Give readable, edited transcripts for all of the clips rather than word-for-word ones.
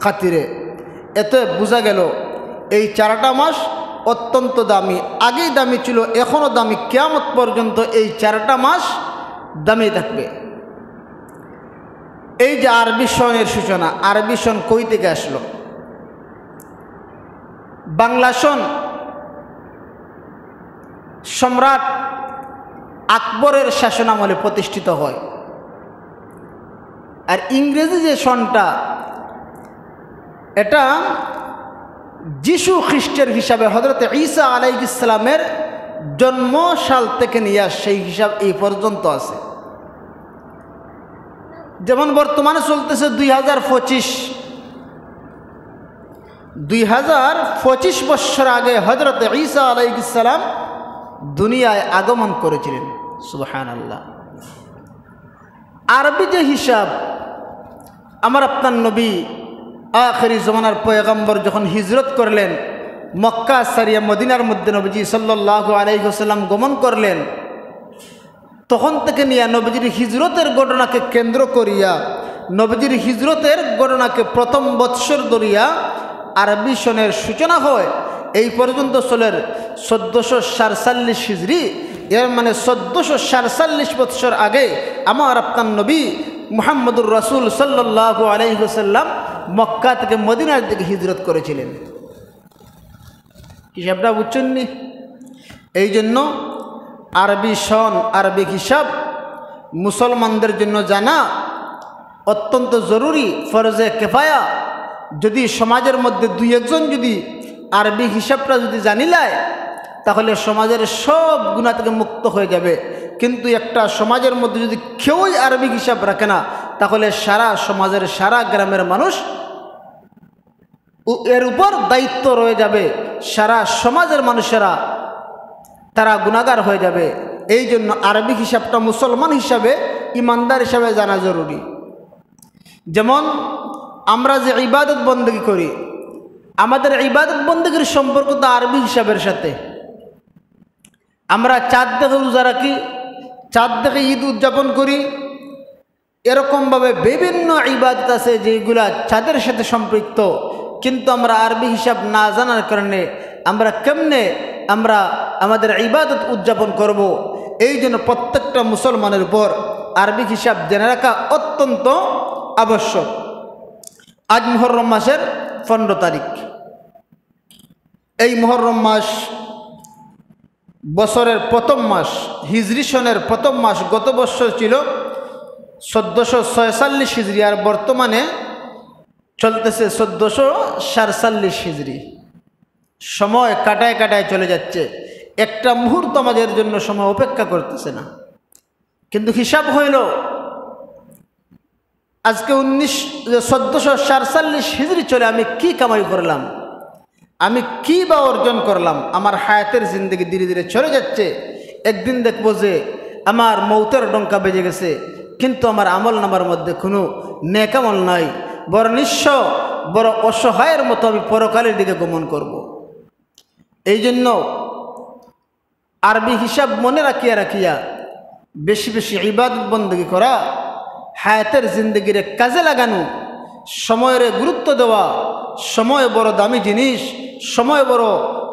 খাতিরে। এতে বোঝা গেল এই 4টা মাস অত্যন্ত দামি, আগেই দামি ছিল, এখনও দামি, কিয়ামত পর্যন্ত এই 4টা মাস দামি থাকবে। এই যে আরবি সনের সূচনা, আরবি সন কই থেকে আসলো? বাংলা সন সম্রাট আকবরের শাসনামলে প্রতিষ্ঠিত হয়, আর ইংরেজি যে সনটা এটা যিশু খ্রিস্টের হিসাবে হযরত ঈসা আলাইহিস সালামের জন্মসাল থেকে নিয়ে সেই হিসাব এই পর্যন্ত আছে। যেমন বর্তমানে চলতেছে 2025 বছর আগে হযরত ঈসা আলাইহিস সালাম দুনিয়ায় আগমন করেছিলেন। সুবহানাল্লাহ। আরবি যে হিসাব, আমার আপনার নবী আখিরি জমানার পয়গম্বর যখন হিজরত করলেন, মক্কা সারিয়া মদিনার মধ্যে নবীজি সাল্লাল্লাহু আলাইহি ওয়াসাল্লাম গমন করলেন, তখন থেকে নিয়ে নবীজির হিজরতের ঘটনাকে কেন্দ্র করিয়া, নবীজির হিজরতের ঘটনাকে প্রথম বৎসর ধরিয়া আরবি সনের সূচনা হয়। এই পর্যন্ত চলের 1447 হিজরি, এর মানে 1447 বৎসর আগে আমার আপনার নবী মুহাম্মদুর রাসূল সাল্লাল্লাহু আলাইহি ওয়াসাল্লাম মক্কা থেকে মদিনার দিকে হিজরত করেছিলেন। হিসাবটা বুঝছেন নি? এই জন্য আরবি সন, আরবি হিসাব মুসলমানদের জন্য জানা অত্যন্ত জরুরি, ফরজে কেফায়া। যদি সমাজের মধ্যে 2-1 যদি আরবি হিসাবটা যদি জানিলায়, তাহলে সমাজের সব গুনাহ থেকে মুক্ত হয়ে যাবে। কিন্তু একটা সমাজের মধ্যে যদি কেউই আরবি হিসাব রাখে না, তাহলে সারা সমাজের, সারা গ্রামের মানুষ এর উপর দায়িত্ব রয়ে যাবে, সারা সমাজের মানুষেরা তারা গুনাহগার হয়ে যাবে। এই জন্য আরবি হিসাবটা মুসলমান হিসাবে, ইমানদার হিসাবে জানা জরুরি। যেমন আমরা যে ইবাদত বন্দেগী করি, আমাদের ইবাদত বন্দেগীর সম্পর্ক তো আরবি হিসাবের সাথে। আমরা চাঁদ দেখে রোজা রাখি, চাঁদ দেখে ঈদ উদযাপন করি, এরকমভাবে বিভিন্ন ইবাদত আছে যেগুলা চাঁদের সাথে সম্পৃক্ত। কিন্তু আমরা আরবি হিসাব না জানার কারণে আমরা কেমনে আমাদের ইবাদত উদযাপন করব? এই জন্য প্রত্যেকটা মুসলমানের উপর আরবি হিসাব জেনে রাখা অত্যন্ত আবশ্যক। আজ মুহররম মাসের 15 তারিখ। এই মুহররম মাস বছরের প্রথম মাস, হিজরি সনের প্রথম মাস। গত বছর ছিল 1446 হিজরি, আর বর্তমানে চলতেছে 1447 হিজরি। সময় কাটায় কাটায় চলে যাচ্ছে, একটা মুহূর্ত আমাদের জন্য সময় অপেক্ষা করতেছে না। কিন্তু হিসাব হইল আজকে 1447 হিজরি চলে আমি কি কামাই করলাম, আমি কি বা অর্জন করলাম। আমার হায়াতের জিন্দগি ধীরে ধীরে চলে যাচ্ছে। একদিন দেখবো যে আমার মৌতের ডঙ্কা বেজে গেছে, কিন্তু আমার আমল নামার মধ্যে কোনো নেক আমল নাই। বড় নিঃস্ব, বড় অসহায়ের মতো আমি পরকালের দিকে গমন করব। এই জন্য আরবি হিসাব মনে রাখিয়া বেশি বেশি ইবাদত বন্দেগী করা, হায়াতের জিন্দগির কাজে লাগানো, সময়ের গুরুত্ব দেওয়া। সময় বড় দামি জিনিস, সময় বড়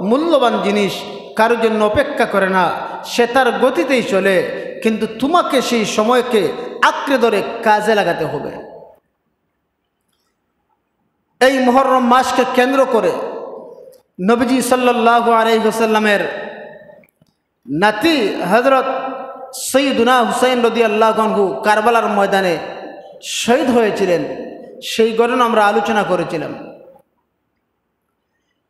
মূল্যবান জিনিস। কারোর জন্য অপেক্ষা করে না, সে তার গতিতেই চলে। কিন্তু তোমাকে সেই সময়কে আঁকড়ে ধরে কাজে লাগাতে হবে। এই মুহররম মাসকে কেন্দ্র করে নবীজি সাল্লাল্লাহু আলাইহি ওয়াসাল্লামের নাতি হযরত সৈয়দুনা হুসাইন রাদিয়াল্লাহু আনহু কারবালার ময়দানে শহীদ হয়েছিলেন। সেই ঘটনা আমরা আলোচনা করেছিলাম।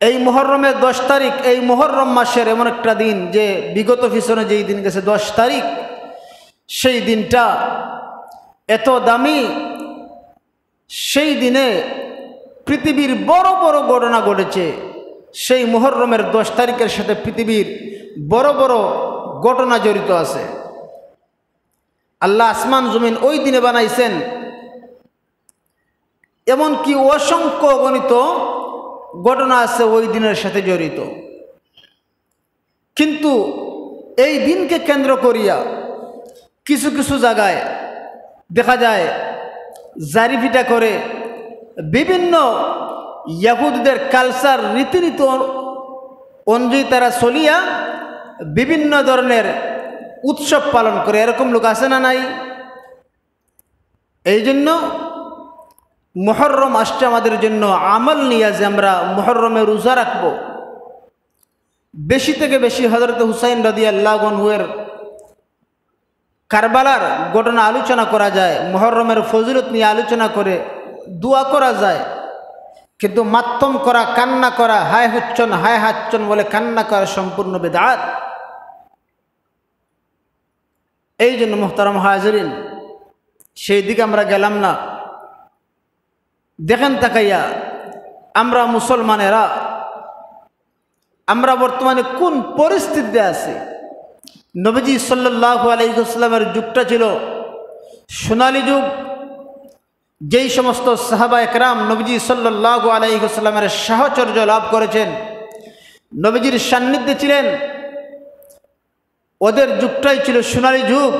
এই মুহররমের 10 তারিখ, এই মুহররম মাসের এমন একটা দিন যে বিগত পিছনে যেই দিন গেছে 10 তারিখ, সেই দিনটা এত দামি। সেই দিনে পৃথিবীর বড় বড় ঘটনা ঘটেছে। সেই মুহররমের 10 তারিখের সাথে পৃথিবীর বড় বড় ঘটনা জড়িত আছে। আল্লাহ আসমান জমিন ওই দিনে বানাইছেন, এমনকি অসংখ্য অগণিত ঘটনা আছে ওই দিনের সাথে জড়িত। কিন্তু এই দিনকে কেন্দ্র করিয়া কিছু কিছু জায়গায় দেখা যায় জারিফিটা করে বিভিন্ন ইয়াহুদীদের কালচার রীতিনীতি অনুযায়ী তারা চলিয়া বিভিন্ন ধরনের উৎসব পালন করে। এরকম লোক আছে না নাই? এই জন্য মুহররম আসছে আমাদের জন্য আমল নিয়ে, যে আমরা মুহররমে রোজা রাখব। বেশি থেকে বেশি হযরত হুসাইন রাদিয়াল্লাহু আনহুর কারবালার ঘটনা আলোচনা করা যায়, মুহররমের ফজিলত নিয়ে আলোচনা করে দোয়া করা যায়। কিন্তু মাতম করা, কান্না করা, হায় হুচ্চন হায় হাচ্চন বলে কান্না করা সম্পূর্ণ বিদআত। এই জন্য মুহতারাম হাজিরিন, সেই দিকে আমরা গেলাম না। দেখেন তাকাইয়া আমরা মুসলমানেরা আমরা বর্তমানে কোন পরিস্থিতিতে আছি। নবীজি সাল্লাল্লাহু আলাইহি ওয়াসাল্লামের যুগটা ছিল সোনালী যুগ। যেই সমস্ত সাহাবা একরাম নবীজি সাল্লাল্লাহু আলাইহি ওয়াসাল্লামের সাহচর্য লাভ করেছেন, নবীজির সান্নিধ্যে ছিলেন, ওদের যুগটাই ছিল সোনালী যুগ,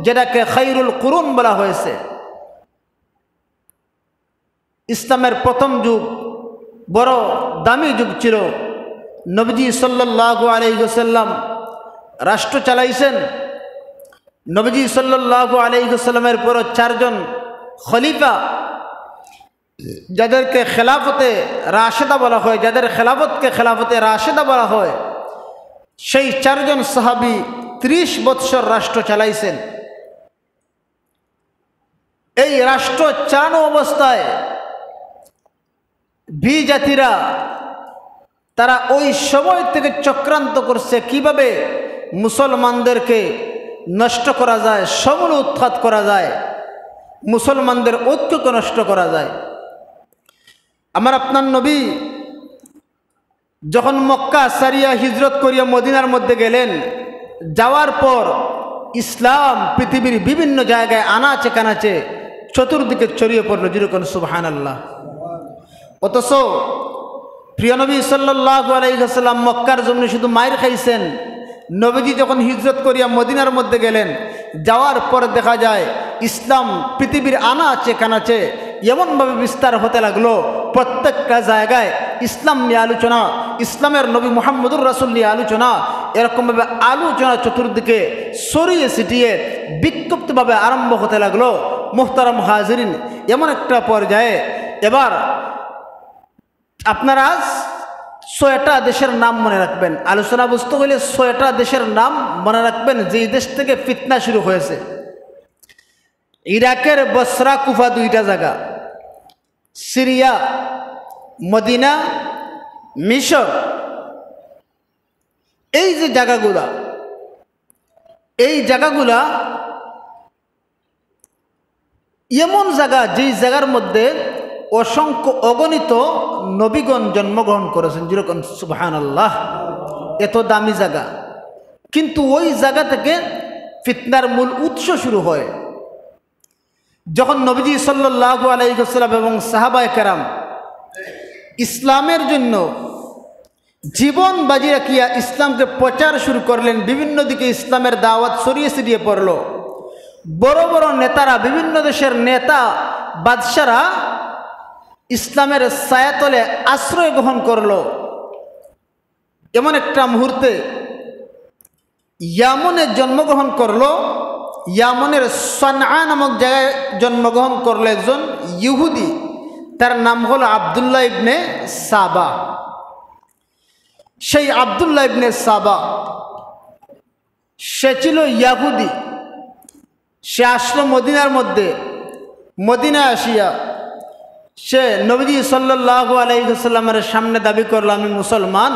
যেটাকে খায়রুল কুরুন বলা হয়েছে। ইসলামের প্রথম যুগ, বড় দামি যুগ ছিল। নবীজি সাল্লাল্লাহু আলাইহি ওয়াসাল্লাম রাষ্ট্র চালাইছেন। নবীজি সাল্লাল্লাহু আলাইহি ওয়াসাল্লামের পর 4 জন খলিফা, যাদেরকে খেলাফতে রাশেদা বলা হয়, যাদের খেলাফতকে খেলাফতে রাশেদা বলা হয়, সেই 4 জন সাহাবী 30 বৎসর রাষ্ট্র চালাইছেন। এই রাষ্ট্র চালানো অবস্থায় বিজাতিরা তারা ওই সময় থেকে চক্রান্ত করছে কিভাবে মুসলমানদেরকে নষ্ট করা যায়, সমূল উৎখাত করা যায়, মুসলমানদের ঐক্যকে নষ্ট করা যায়। আমার আপনার নবী যখন মক্কা সারিয়া হিজরত করিয়া মদিনার মধ্যে গেলেন, যাওয়ার পর ইসলাম পৃথিবীর বিভিন্ন জায়গায় আনাচে কানাচে চতুর্দিকে ছড়িয়ে পড়ল। যেরকম সুবহানাল্লাহ। অথচ প্রিয় নবী সাল্লাল্লাহু আলাইহি ওয়াসাল্লাম মক্কার জমিনে শুধু মায়ের খাইছেন। নবীজি যখন হিজরত করিয়া মদিনার মধ্যে গেলেন, যাওয়ার পর দেখা যায় ইসলাম পৃথিবীর আনাচে কানাচে এমনভাবে বিস্তার হতে লাগলো, প্রত্যেকটা জায়গায় ইসলাম নিয়ে আলোচনা, ইসলামের নবী মুহাম্মদুর রাসূল নিয়ে আলোচনা, এরকমভাবে আলোচনা চতুর্দিকে ছড়িয়ে ছিটিয়ে বিক্ষিপ্তভাবে আরম্ভ হতে লাগলো। মুহতারাম হাজিরিন, এমন একটা পর্যায়ে এবার আপনারা 6টা দেশের নাম মনে রাখবেন। আলোচনা বুঝতে হলে 6টা দেশের নাম মনে রাখবেন, যেই দেশ থেকে ফিতনা শুরু হয়েছে। ইরাকের বসরা কুফা 2টা জায়গা, সিরিয়া, মদিনা, মিশর, এই যে জায়গাগুলা, এই জায়গাগুলা এমন জায়গা যেই জায়গার মধ্যে অসংখ্য অগণিত নবীগণ জন্মগ্রহণ করেছেন। যেরকম সুবহানাল্লাহ, এত দামি জায়গা, কিন্তু ওই জায়গা থেকে ফিতনার মূল উৎস শুরু হয়। যখন নবীজি সাল্লাল্লাহু আলাইহি ওয়াসাল্লাম এবং সাহাবায়ে কেরাম ইসলামের জন্য জীবন বাজি রাখিয়া ইসলামকে প্রচার শুরু করলেন, বিভিন্ন দিকে ইসলামের দাওয়াত ছড়িয়ে ছিটিয়ে পড়ল। বড় বড় নেতারা, বিভিন্ন দেশের নেতা বাদশারা ইসলামের ছায়াতলে আশ্রয় গ্রহণ করল। এমন একটা মুহূর্তে ইয়ামনে জন্মগ্রহণ করলো। ইয়ামনের সানআ নামক জায়গায় জন্মগ্রহণ করলো একজন ইহুদি, তার নাম হলো আব্দুল্লাহ ইবনে সাবা। সেই আব্দুল্লাহ ইবনে সাবা সে ছিল ইয়াহুদি। সে আসলো মদিনার মধ্যে। মদিনায় আসিয়া সে নবীজি সাল্লাল্লাহু আলাইহি ওয়াসাল্লামের সামনে দাবি করলো, আমি মুসলমান।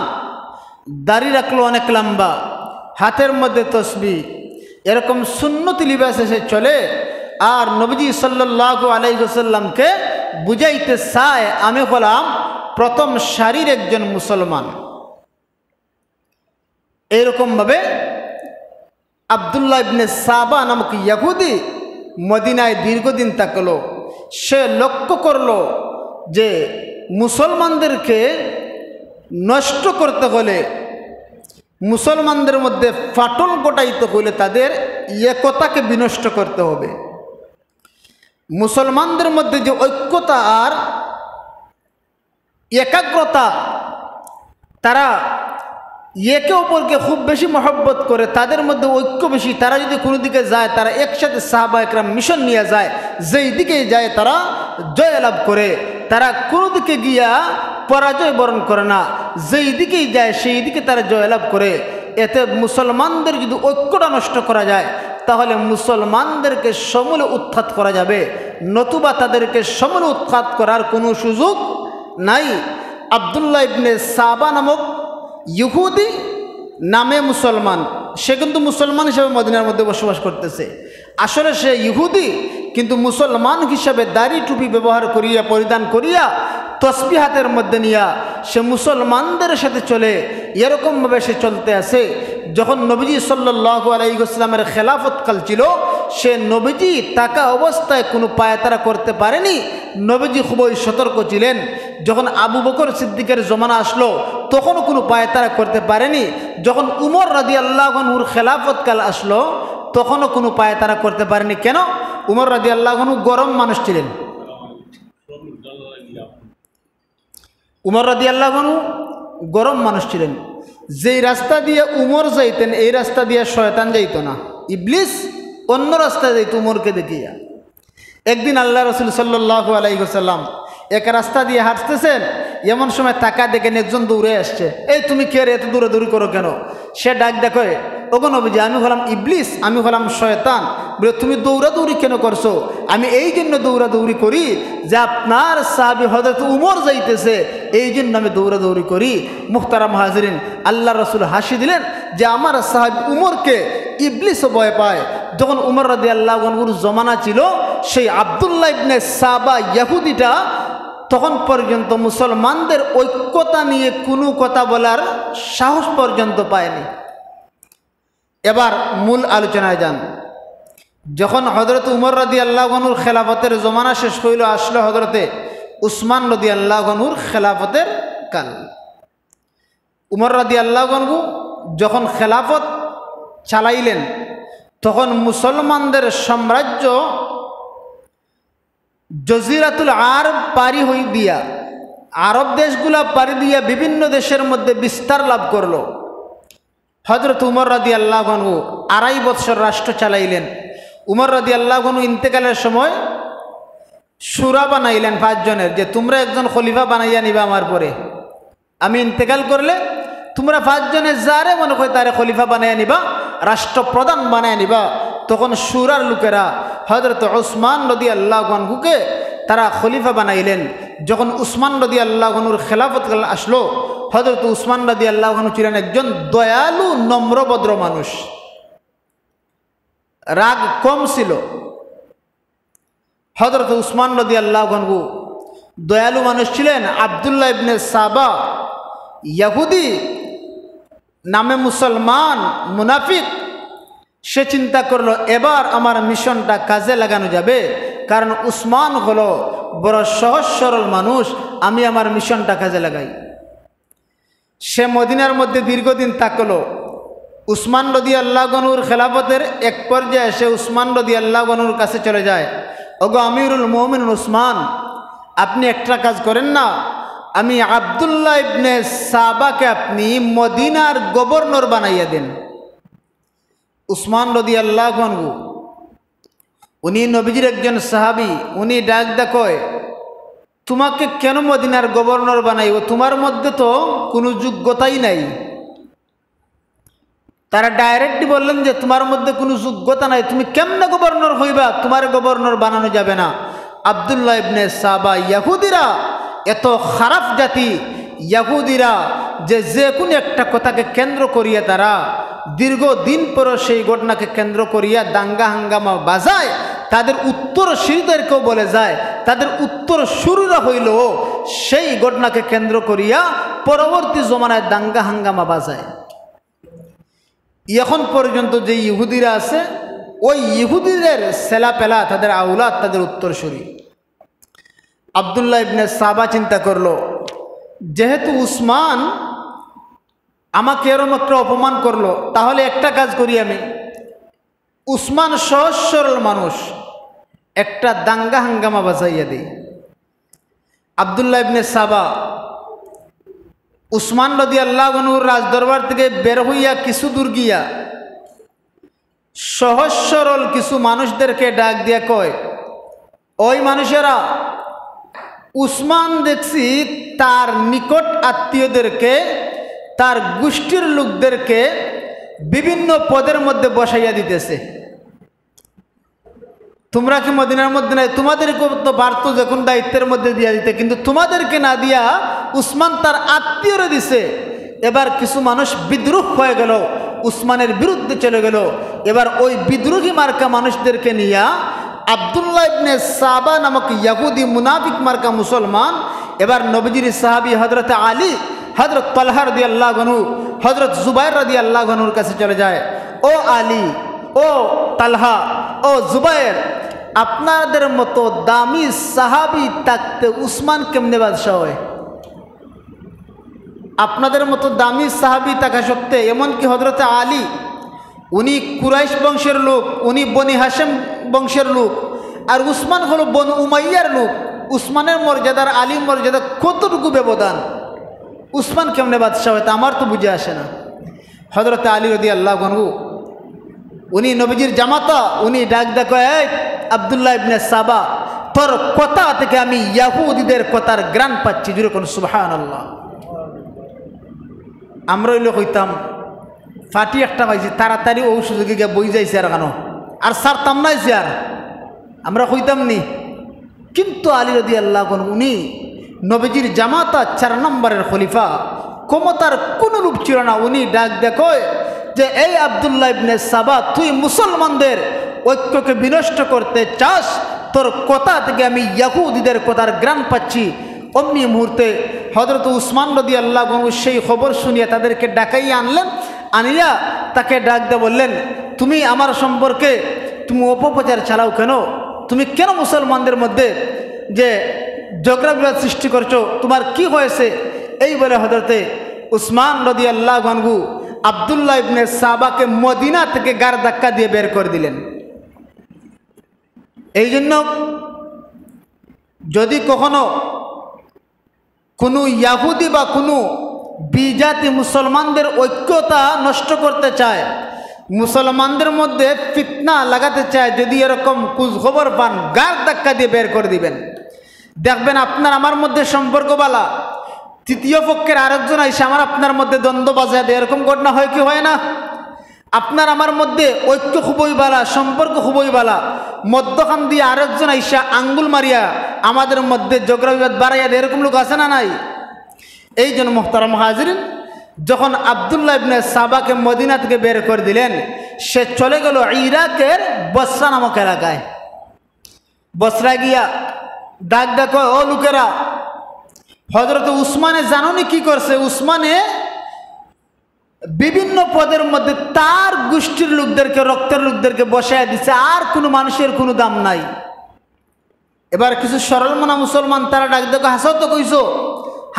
দাড়ি রাখলো অনেক লম্বা, হাতের মধ্যে তসবিহ, এরকম সুন্নতি লিবাসে সে চলে। আর নবীজি সাল্লাল্লাহু আলাইহি ওয়াসাল্লামকে বুঝাইতে চায় আমি হলাম প্রথম সারির একজন মুসলমান। এইরকমভাবে আব্দুল্লাহ ইবনে সাবা নামক ইয়াহুদি মদিনায় দীর্ঘদিন থাকলো। সে লক্ষ্য করল যে মুসলমানদেরকে নষ্ট করতে হলে, মুসলমানদের মধ্যে ফাটল ঘটাইতে হলে তাদের একতাকে বিনষ্ট করতে হবে। মুসলমানদের মধ্যে যে ঐক্যতা আর একাগ্রতা, তারা একে অপরকে খুব বেশি মহব্বত করে, তাদের মধ্যে ঐক্য বেশি। তারা যদি কোনো দিকে যায়, তারা একসাথে সাহাবা একরাম মিশন নিয়ে যায়, যেই দিকে যায় তারা জয়লাভ করে। তারা কোনো দিকে গিয়া পরাজয় বরণ করে না, যেই দিকেই যায় সেই দিকে তারা জয়লাভ করে। এতে মুসলমানদের যদি ঐক্যটা নষ্ট করা যায়, তাহলে মুসলমানদেরকে সমূলে উৎখাত করা যাবে, নতুবা তাদেরকে সমূলে উৎখাত করার কোনো সুযোগ নাই। আব্দুল্লাহ ইবনে সাবা নামক ইহুদি নামে মুসলমান, সে কিন্তু মুসলমান হিসেবে মদিনার মধ্যে বসবাস করতেছে। আসলে সে ইহুদি, কিন্তু মুসলমান হিসাবে দাড়ি টুপি ব্যবহার করিয়া, পরিধান করিয়া, তসবিহ হাতের মধ্যে নিয়া সে মুসলমানদের সাথে চলে। এরকমভাবে সে চলতে আছে। যখন নবীজি সাল্লাল্লাহু আলাইহি ওয়াসাল্লামের খেলাফতকাল ছিল, সে নবীজি থাকা অবস্থায় কোনো পায়তারা করতে পারেনি। নবীজি খুবই সতর্ক ছিলেন। যখন আবু বকর সিদ্দিকের জমানা আসলো, তখনও কোনো পায়তারা করতে পারেনি। যখন উমর রাদিয়াল্লাহু আনহুর খেলাফতকাল আসলো, তখনও কোনো পায়তারা করতে পারেনি। কেন? উমর রাদিয়াল্লাহু আনহু গরম মানুষ ছিলেন। উমর রাদিয়াল্লাহু আনহু গরম মানুষ ছিলেন। যেই রাস্তা দিয়ে উমর যাইতেন, এই রাস্তা দিয়ে শয়তান যাইত না, ইবলিস অন্য রাস্তায় যাইত উমরকে দেখিয়া। একদিন আল্লাহ রাসূল সাল্লাল্লাহু আলাইহি ওয়াসাল্লাম এক রাস্তা দিয়ে হাঁটতেছেন, এমন সময় তাকা দেখেন একজন দৌড়ে আসছে। এই তুমি কে রে, এত দৌড়াদৌড়ি করো কেন? সে ডাক দেখো, ওগো নবীজি, আমি হলাম ইবলিস, আমি হলাম শয়তান। বলে তুমি দৌড়াদৌড়ি কেন করছো? আমি এই জন্য দৌড়াদৌড়ি করি যে আপনার সাহাবী হযরত উমর যাইতেছে, এই জন্য আমি দৌড়াদৌড়ি করি। মুহতারাম হাজিরিন, আল্লাহ রাসূল হাসি দিলেন যে আমার সাহাবী উমরকে ইবলিসও ভয় পায়। যখন উমর রাদিয়াল্লাহু আনহুর জমানা ছিল, সেই আব্দুল্লাহ ইবনে সাবা ইহুদিটা তখন পর্যন্ত মুসলমানদের ঐক্যতা নিয়ে কোনো কথা বলার সাহস পর্যন্ত পায়নি। এবার মূল আলোচনায় যান। যখন হযরত উমর রাদিয়াল্লাহু আনহুর খেলাফতের জমানা শেষ হইল, আসলো হযরতে উসমান রাদিয়াল্লাহু আনহুর খেলাফতের কাল। উমর রাদিয়াল্লাহু আনহু যখন খেলাফত চালাইলেন, তখন মুসলমানদের সাম্রাজ্য জজিরাতুল আরব পারি হই দিয়া, আরব দেশগুলা পারি দিয়া বিভিন্ন দেশের মধ্যে বিস্তার লাভ করল। হযরত উমর রাদিয়াল্লাহু আনহু 2.5 বৎসর রাষ্ট্র চালাইলেন। উমর রাদিয়াল্লাহু আনহু ইন্তেকালের সময় শুরা বানাইলেন 5 জনের, যে তোমরা একজন খলিফা বানাইয়া নিবা আমার পরে। আমি ইন্তেকাল করলে তোমরা 5 জনের যারে মনে হয় তারে খলিফা বানাইয়া নিবা, রাষ্ট্রপ্রধান বানাইয়া নিবা। তখন শুরার লোকেরা হযরত উসমান রাদিয়াল্লাহু আনহুকে তারা খলিফা বানাইলেন। যখন উসমান রাদিয়াল্লাহু আনহুর খেলাফতকাল আসলো, হযরত উসমান রাদিয়াল্লাহু আনহু ছিলেন একজন দয়ালু, নম্রভদ্র মানুষ, রাগ কম ছিল। হযরত উসমান রাদিয়াল্লাহু আনহু দয়ালু মানুষ ছিলেন। আব্দুল্লাহ ইবনে সাবা ইহুদি নামে মুসলমান, মুনাফিক, সে চিন্তা করলো এবার আমার মিশনটা কাজে লাগানো যাবে, কারণ উসমান হলো বড় সহজ সরল মানুষ, আমি আমার মিশনটা কাজে লাগাই। সে মদিনার মধ্যে দীর্ঘদিন থাকলো। উসমান রাদিয়াল্লাহু আনহুর খেলাফতের এক পর্যায়ে সে উসমান রাদিয়াল্লাহু আনহুর কাছে চলে যায়। ওগো আমিরুল মুমিনিন উসমান, আপনি একটা কাজ করেন না, আমি আব্দুল্লাহ ইবনে সাবাকে আপনি মদিনার গভর্নর বানাইয়া দেন। উসমান রাদিয়াল্লাহু আনহু উনি নবীজির একজন সাহাবী, উনি ডাক দেখয়, তোমাকে কেন মদিনার গভর্নর বানাইব? তোমার মধ্যে তো কোনো যোগ্যতাই নাই। তারা ডাইরেক্টলি বললেন যে তোমার মধ্যে কোনো যোগ্যতা নাই, তুমি কেমনে গভর্নর হইবা? তোমার গভর্নর বানানো যাবে না। আব্দুল্লাহ ইবনে সাবা ইহুদিরা এত খারাপ জাতি, ইহুদিরা যে কোনো একটা কথাকে কেন্দ্র করিয়া তারা দীর্ঘদিন পর সেই ঘটনাকে কেন্দ্র করিয়া দাঙ্গা হাঙ্গামা বাজায়। তাদের উত্তরসূরিদেরকেও বলে যায়, তাদের উত্তরসূরিরা হইল সেই ঘটনাকে কেন্দ্র করিয়া পরবর্তী জমানায় দাঙ্গা হাঙ্গামা বাজায়। এখন পর্যন্ত যে ইহুদিরা আছে, ওই ইহুদিদের ছেলাপেলা, তাদের আউলাদ, তাদের উত্তরসূরি। আব্দুল্লাহ ইবনে সাবা চিন্তা করলো, যেহেতু উসমান আমাকে এরম একটা অপমান করলো, তাহলে একটা কাজ করি, আমি উসমান সহজ সরল মানুষ, একটা দাঙ্গা হাঙ্গামা বাজাইয়া দিই। আব্দুল্লাহ ইবনে সাবা উসমান রাদিয়াল্লাহু আনহুর রাজদরবার থেকে বের হইয়া কিছু দূর গিয়া সহজ সরল কিছু মানুষদেরকে ডাক দিয়া কয়, ওই মানুষেরা, উসমান দেখছি তার নিকট আত্মীয়দেরকে, তার গোষ্ঠীর লোকদেরকে বিভিন্ন পদের মধ্যে বসাইয়া দিতেছে। তোমরা কি মদিনার মধ্যে নাই? তোমাদেরকে তো পারত যখন দায়িত্বের মধ্যে দিয়া দিতে, কিন্তু তোমাদেরকে না দিয়া উসমান তার আত্মীয়রে দিছে। এবার কিছু মানুষ বিদ্রোহ হয়ে গেল, উসমানের বিরুদ্ধে চলে গেল। এবার ওই বিদ্রোহী মার্কা মানুষদেরকে নিয়া আব্দুল্লাহ ইবনে সাবা নামক ইয়াহুদি মুনাফিক মার্কা মুসলমান এবার নবীজির সাহাবী হযরত আলী, হযরত তালহা রাদিয়াল্লাহু আনহু, হযরত জুবাইর রাদিয়াল্লাহু আনহুর কাছে চলে যায়। ও আলী, ও তালহা, ও জুবাইর, আপনাদের মতো দামি সাহাবী থাকতে উসমান কেমনে বাদশাহ হয়? আপনাদের মতো দামি সাহাবী থাকা সত্ত্বে, এমনকি হযরত আলী, উনি কুরাইশ বংশের লোক, উনি বনি হাশেম বংশের লোক, আর উসমান হলো বনু উমাইয়ার লোক। উসমানের মর্যাদার আলীর মর্যাদা কতটুকু ব্যবধান? উসমান কেমনে বাদশাহ হয় তা আমার তো বুঝে আসে না। হযরত আলী রাদিয়াল্লাহু আনহু, উনি নবীজির জামাতা, উনি ডাক দেখো, এই আব্দুল্লাহ ইবনে সাবা, তোর কথা থেকে আমি ইয়াহুদীদের কথার গ্রাণ পাচ্ছি। জুড়ে কোন সুবহানাল্লাহ। আমরা হইলে কইতাম ফাটি একটা পাইছি, তাড়াতাড়ি ও সুযোগে গিয়ে বই যাইছে আর কেন আর সারতাম নাইছে আর আমরা কইতাম নি। কিন্তু আলী রাদিয়াল্লাহু আনহু, উনি নবীজির জামাতা, 4 নম্বরের খলিফা, ক্ষমতার কোনো রূপ ছিল না। উনি ডাক দেখো যে, এই আব্দুল্লাহ ইবনে সাবা, তুই মুসলমানদের ঐক্যকে বিনষ্ট করতে চাস, তোর কথা থেকে আমি ইয়াহুদীদের কথার গ্রাণ পাচ্ছি। অমনি মুহূর্তে হযরত উসমান রাদিয়াল্লাহু আনহু সেই খবর শুনিয়া তাদেরকে ডাকাইয়া আনলেন। আনিয়া তাকে ডাক দিয়ে বললেন, তুমি আমার সম্পর্কে তুমি অপপ্রচার চালাও কেন? তুমি কেন মুসলমানদের মধ্যে যে ঝগড়া বিবাদ সৃষ্টি করছো? তোমার কি হয়েছে? এই বলে হযরতে উসমান রাদিয়াল্লাহু আনহু আব্দুল্লাহ ইবনে সাবাকে মদিনা থেকে গার ধাক্কা দিয়ে বের করে দিলেন। এই জন্য যদি কখনো কোনো ইয়াহুদি বা কোনো বিজাতি মুসলমানদের ঐক্যতা নষ্ট করতে চায়, মুসলমানদের মধ্যে ফিতনা লাগাতে চায়, যদি এরকম খবর পান, গার ধাক্কা দিয়ে বের করে দিবেন। দেখবেন আপনার আমার মধ্যে সম্পর্ক বালা, তৃতীয় পক্ষের আরেকজন আইসা আমার আপনার মধ্যে দ্বন্দ্ব বাজায় দেয়। এরকম ঘটনা হয় কি হয় না? আপনার আমার মধ্যে ঐক্য খুবই বালা, সম্পর্ক খুবই বালা, মধ্যখান দিয়ে আরেকজন আইসা আঙ্গুল মারিয়া আমাদের মধ্যে ঝগড়া বিবাদ বাড়াইয়া দেয়। এরকম লোক আছে না নাই? এই জন্য মুহতারাম হাজিরিন, যখন আব্দুল্লাহ ইবনে সাবাকে মদিনা থেকে বের করে দিলেন, সে চলে গেল ইরাকের বসরা নামক এলাকায়। বসরা গিয়া ডাক ডাকো, ও লোকেরা, হযরত উসমানে জানোনি কি করছে? উসমানে বিভিন্ন পদের মধ্যে তার গোষ্ঠীর লোকদেরকে, রক্তের লোকদেরকে বসায় দিচ্ছে, আর কোনো মানুষের কোনো দাম নাই। এবার কিছু সরল মনা মুসলমান তারা ডাক দেখো, হাসাও তো কইছো,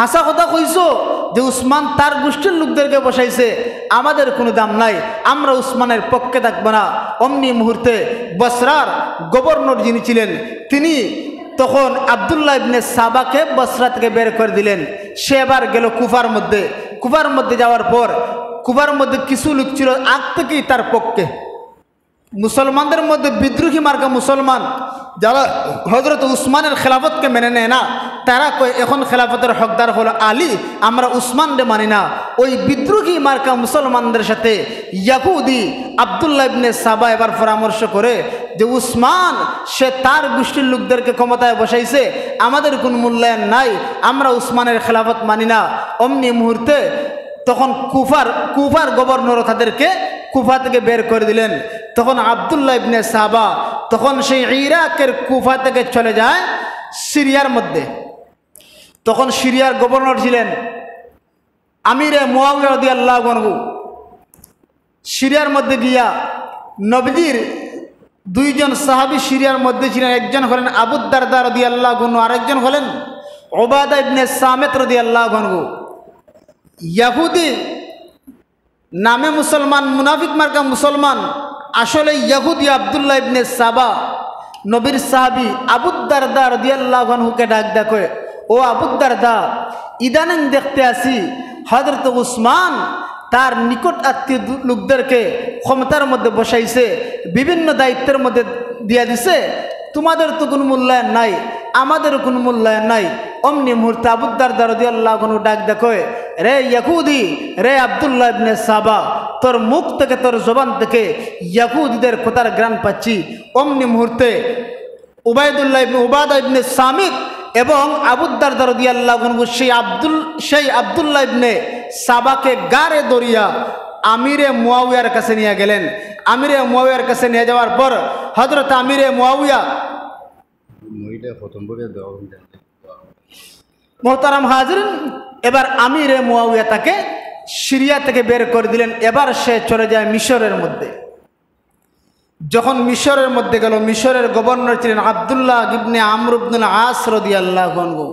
হাসা কথা কইছো যে উসমান তার গোষ্ঠীর লোকদেরকে বসাইছে, আমাদের কোনো দাম নাই, আমরা উসমানের পক্ষে থাকবো না। অমনি মুহূর্তে বসরার গভর্নর যিনি ছিলেন, তিনি তখন আব্দুল্লাহ ইবনে সাবাকে বসরা থেকে বের করে দিলেন। সে এবার গেল কুফার মধ্যে। কুফার মধ্যে যাওয়ার পর কুফার মধ্যে কিছু লোক ছিল আগ থেকেই তার পক্ষে, মুসলমানদের মধ্যে বিদ্রোহী মার্কা মুসলমান যারা হযরত উসমানের খেলাফতকে মেনে নেয় না, তারা কয় এখন খেলাফতের হকদার হলো আলী, আমরা উসমানরে মানি না। ওই বিদ্রোহী মার্কা মুসলমানদের সাথে ইয়াহুদি আব্দুল্লাহ ইবনে সাবা এবার পরামর্শ করে যে উসমান সে তার গোষ্ঠীর লোকদেরকে ক্ষমতায় বসাইছে, আমাদের কোনো মূল্যায়ন নাই, আমরা উসমানের খেলাফত মানি না। অমনি মুহূর্তে তখন কুফার গভর্নর তাদেরকে কুফা থেকে বের করে দিলেন। তখন আব্দুল্লাহ ইবনে সাবা তখন সেই ইরাকের কুফা থেকে চলে যায় সিরিয়ার মধ্যে। তখন সিরিয়ার গভর্নর ছিলেন আমিরে মুআবিয়া রাদিয়াল্লাহু আনহু। সিরিয়ার মধ্যে গিয়া নবীজির 2 জন সাহাবী সিরিয়ার মধ্যে ছিলেন। একজন হলেন আবু দারদা রাদিয়াল্লাহু আনহু, আরেকজন হলেন উবাদা ইবনে সামিত রাদিয়াল্লাহু আনহু। ইয়াহুদি নামে মুসলমান, মুনাফিক মার্কা মুসলমান, আসলে ইয়াহুদি আব্দুল্লাহ ইবনে সাবা নবীর সাহাবী আবু দারদা রাদিয়াল্লাহু আনহুকে ডাক দেখে, ও আবু দারদা, ইদানিং দেখতে আসি হযরত উসমান তার নিকট আত্মীয় লোকদেরকে ক্ষমতার মধ্যে বসাইছে, বিভিন্ন দায়িত্বের মধ্যে দিয়া দিছে। তোমাদের তো কোনো মূল্যায়ন নাই, আমাদেরও কোনো মূল্যায়ন নাই। অমনি মুহূর্তে আবু দারদা রাদিয়াল্লাহু আনহু ডাক দেখোয়, রে ইয়াহুদি, রে আব্দুল্লাহ ইবনে সাবা, তোর মুখ থেকে, তোর জবান থেকে ইয়াহুদিদের কথার গ্রাণ পাচ্ছি। অমনি মুহূর্তে উবাইদুল্লাহ ইবনে উবাদা ইবনে সামিত এবং আবু দারদা রাদিয়াল্লাহু আনহু সেই আব্দুল্লাহ ইবনে সাবাকে গারে দরিয়া আমিরে মুয়াবিয়ার কাছে নিয়ে গেলেন। আমিরে মুয়াবিয়ার কাছে নিয়ে যাওয়ার পর হযরত আমিরে মুয়াবিয়া, মোহতারাম হাজিরিন, এবার আমিরে মুয়াবিয়া তাকে সিরিয়া থেকে বের করে দিলেন। এবার সে চলে যায় মিশরের মধ্যে। যখন মিশরের মধ্যে গেল, মিশরের গভর্নর ছিলেন আব্দুল্লাহ ইবনে আমর ইবনুল আস রাদিয়াল্লাহু আনহু।